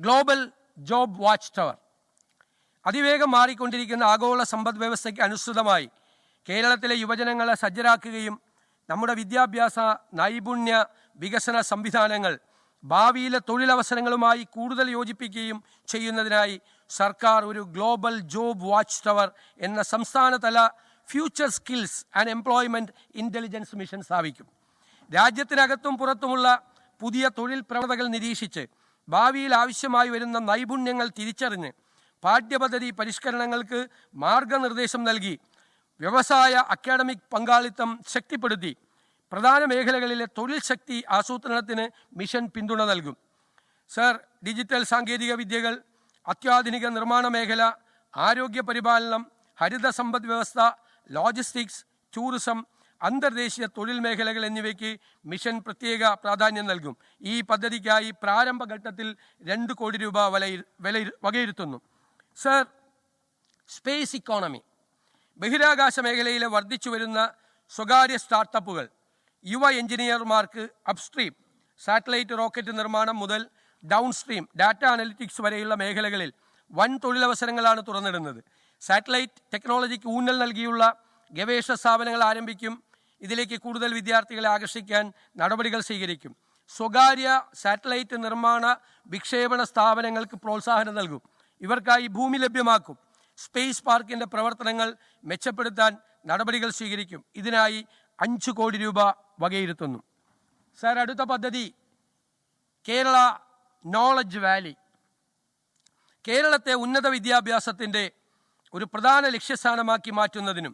Global job watch tower. അതിവേഗം മാറിക്കൊണ്ടിരിക്കുന്ന ആഗോള സമ്പദ് വ്യവസ്ഥയ്ക്ക് അനുസൃതമായി കേരളത്തിലെ യുവജനങ്ങളെ സജ്ജരാക്കുകയും നമ്മുടെ വിദ്യാഭ്യാസ നൈപുണ്യ വികസന സംവിധാനങ്ങൾ ഭാവിയിലെ തൊഴിലവസരങ്ങളുമായി കൂടുതൽ യോജിപ്പിക്കുകയും ചെയ്യുന്നതിനായി സർക്കാർ ഒരു ഗ്ലോബൽ ജോബ് വാച്ച് ടവർ എന്ന സംസ്ഥാനതല future skills and employment intelligence mission സ്ഥാപിക്കും. രാജ്യത്തിനകത്തും പുറത്തുമുള്ള പുതിയ തൊഴിൽ പ്രവണതകൾ നിരീക്ഷിച്ച് ഭാവിയിൽ ആവശ്യമായി വരുന്ന നൈപുണ്യങ്ങൾ തിരിച്ചറിഞ്ഞ് പാഠ്യപദ്ധതി പരിഷ്കരണങ്ങൾക്ക് മാർഗനിർദ്ദേശം നൽകി വ്യവസായ അക്കാഡമിക് പങ്കാളിത്തം ശക്തിപ്പെടുത്തി പ്രധാന മേഖലകളിലെ തൊഴിൽ ശക്തി ആസൂത്രണത്തിന് മിഷൻ പിന്തുണ നൽകും. സർ, ഡിജിറ്റൽ സാങ്കേതിക വിദ്യകൾ, അത്യാധുനിക നിർമ്മാണ മേഖല, ആരോഗ്യ പരിപാലനം, ഹരിത സമ്പദ് വ്യവസ്ഥ, ലോജിസ്റ്റിക്സ്, ടൂറിസം, അന്തർദേശീയ തൊഴിൽ മേഖലകൾ എന്നിവയ്ക്ക് മിഷൻ പ്രത്യേക പ്രാധാന്യം നൽകും. ഈ പദ്ധതിക്കായി പ്രാരംഭഘട്ടത്തിൽ 2 കോടി രൂപ വകയിരുത്തുന്നു. Sir, space economy. ബഹിരാകാശ മേഖലയിലെ വർദ്ധിച്ചു വരുന്ന സ്വകാര്യ സ്റ്റാർട്ടപ്പുകൾ യുവ എഞ്ചിനീയർമാർക്ക് അപ്സ്ട്രീം സാറ്റലൈറ്റ് റോക്കറ്റ് നിർമ്മാണം മുതൽ ഡൗൺസ്ട്രീം ഡാറ്റ അനലിറ്റിക്സ് വരെയുള്ള മേഖലകളിൽ വൻ തൊഴിലവസരങ്ങളാണ് തുറന്നിടുന്നത്. സാറ്റലൈറ്റ് ടെക്നോളജിക്ക് ഊന്നൽ നൽകിയുള്ള ഗവേഷണ സ്ഥാപനങ്ങൾ ആരംഭിക്കും. ഇതിലേക്ക് കൂടുതൽ വിദ്യാർത്ഥികളെ ആകർഷിക്കാൻ നടപടികൾ സ്വീകരിക്കും. സ്വകാര്യ സാറ്റലൈറ്റ് നിർമ്മാണ വിക്ഷേപണ സ്ഥാപനങ്ങൾക്ക് പ്രോത്സാഹനം നൽകും. ഇവർക്കായി ഭൂമി ലഭ്യമാക്കും. സ്പേസ് പാർക്കിൻ്റെ പ്രവർത്തനങ്ങൾ മെച്ചപ്പെടുത്താൻ നടപടികൾ സ്വീകരിക്കും. ഇതിനായി 5 കോടി രൂപ വകയിരുത്തുന്നു. സർ, അടുത്ത പദ്ധതി കേരള നോളജ് വാലി. കേരളത്തെ ഉന്നത വിദ്യാഭ്യാസത്തിൻ്റെ ഒരു പ്രധാന ലക്ഷ്യസ്ഥാനമാക്കി മാറ്റുന്നതിനും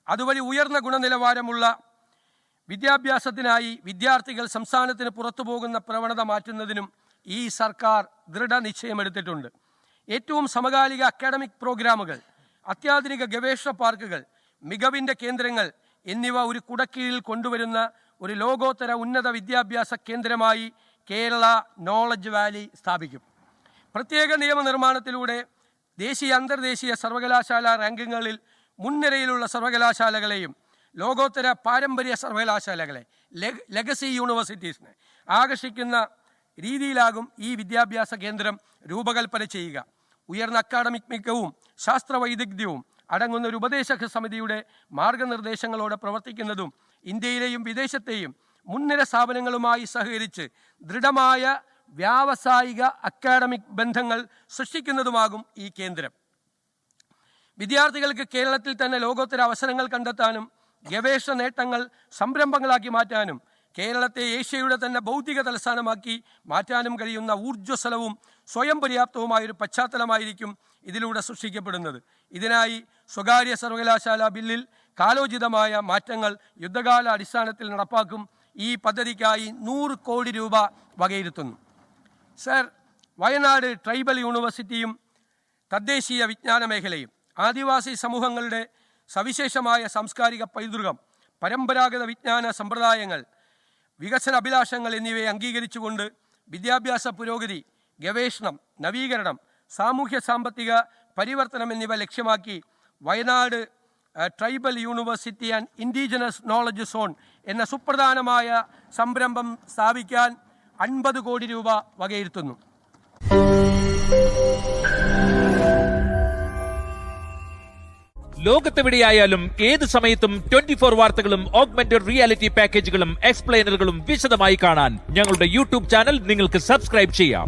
അതുവഴി ഉയർന്ന ഗുണനിലവാരമുള്ള വിദ്യാഭ്യാസത്തിനായി വിദ്യാർത്ഥികൾ സംസ്ഥാനത്തിന് പുറത്തു പോകുന്ന പ്രവണത മാറ്റുന്നതിനും ഈ സർക്കാർ ദൃഢനിശ്ചയമെടുത്തിട്ടുണ്ട്. ഏറ്റവും സമകാലിക അക്കാഡമിക് പ്രോഗ്രാമുകൾ, അത്യാധുനിക ഗവേഷണ പാർക്കുകൾ, മികവിൻ്റെ കേന്ദ്രങ്ങൾ എന്നിവ ഒരു കുടക്കീഴിൽ കൊണ്ടുവരുന്ന ഒരു ലോകോത്തര ഉന്നത വിദ്യാഭ്യാസ കേന്ദ്രമായി കേരള നോളജ് വാലി സ്ഥാപിക്കും. പ്രത്യേക നിയമനിർമ്മാണത്തിലൂടെ ദേശീയ അന്തർദേശീയ സർവകലാശാല റാങ്കിങ്ങുകളിൽ മുൻനിരയിലുള്ള സർവകലാശാലകളെയും ലോകോത്തര പാരമ്പര്യ സർവകലാശാലകളെ ലെഗസി യൂണിവേഴ്സിറ്റീസിനെ ആകർഷിക്കുന്ന രീതിയിലാകും ഈ വിദ്യാഭ്യാസ കേന്ദ്രം രൂപകൽപ്പന ചെയ്യുക. ഉയർന്ന അക്കാഡമിക് മികവും ശാസ്ത്രവൈദഗ്ധ്യവും അടങ്ങുന്ന ഒരു ഉപദേശക സമിതിയുടെ മാർഗനിർദ്ദേശങ്ങളോടെ പ്രവർത്തിക്കുന്നതും ഇന്ത്യയിലെയും വിദേശത്തെയും മുൻനിര സ്ഥാപനങ്ങളുമായി സഹകരിച്ച് ദൃഢമായ വ്യാവസായിക അക്കാഡമിക് ബന്ധങ്ങൾ സൃഷ്ടിക്കുന്നതുമാകും ഈ കേന്ദ്രം. വിദ്യാർത്ഥികൾക്ക് കേരളത്തിൽ തന്നെ ലോകോത്തര അവസരങ്ങൾ കണ്ടെത്താനും ഗവേഷണ നേട്ടങ്ങൾ സംരംഭങ്ങളാക്കി മാറ്റാനും കേരളത്തെ ഏഷ്യയുടെ തന്നെ ബൗദ്ധിക തലസ്ഥാനമാക്കി മാറ്റാനും കഴിയുന്ന ഊർജ്ജസ്വലവും സ്വയം പര്യാപ്തവുമായൊരു പശ്ചാത്തലമായിരിക്കും ഇതിലൂടെ സൃഷ്ടിക്കപ്പെടുന്നത്. ഇതിനായി സ്വകാര്യ സർവകലാശാല ബില്ലിൽ കാലോചിതമായ മാറ്റങ്ങൾ യുദ്ധകാല അടിസ്ഥാനത്തിൽ നടപ്പാക്കും. ഈ പദ്ധതിക്കായി 100 കോടി രൂപ വകയിരുത്തുന്നു. സർ, വയനാട് ട്രൈബൽ യൂണിവേഴ്സിറ്റിയും തദ്ദേശീയ വിജ്ഞാന മേഖലയും ആദിവാസി സമൂഹങ്ങളുടെ സവിശേഷമായ സാംസ്കാരിക പൈതൃകം, പരമ്പരാഗത വിജ്ഞാന സമ്പ്രദായങ്ങൾ, വികസന അഭിലാഷങ്ങൾ എന്നിവയെ അംഗീകരിച്ചുകൊണ്ട് വിദ്യാഭ്യാസ പുരോഗതി, ഗവേഷണം, നവീകരണം, സാമൂഹ്യ സാമ്പത്തിക പരിവർത്തനം എന്നിവ ലക്ഷ്യമാക്കി Wayanad tribal university and indigenous knowledge zone എന്ന സുപ്രധാനമായ സംരംഭം സ്ഥാപിക്കാൻ 50 കോടി രൂപ വകയിരുത്തുന്നു. ലോകത്തെവിടെയായാലും ഏത് സമയത്തും 24 വാർത്തകളും ഓഗ്മെന്റഡ് റിയാലിറ്റി പാക്കേജുകളും എക്സ്പ്ലെയിനറുകളും വിശദമായി കാണാൻ ഞങ്ങളുടെ യൂട്യൂബ് ചാനൽ നിങ്ങൾക്ക് സബ്സ്ക്രൈബ് ചെയ്യാം.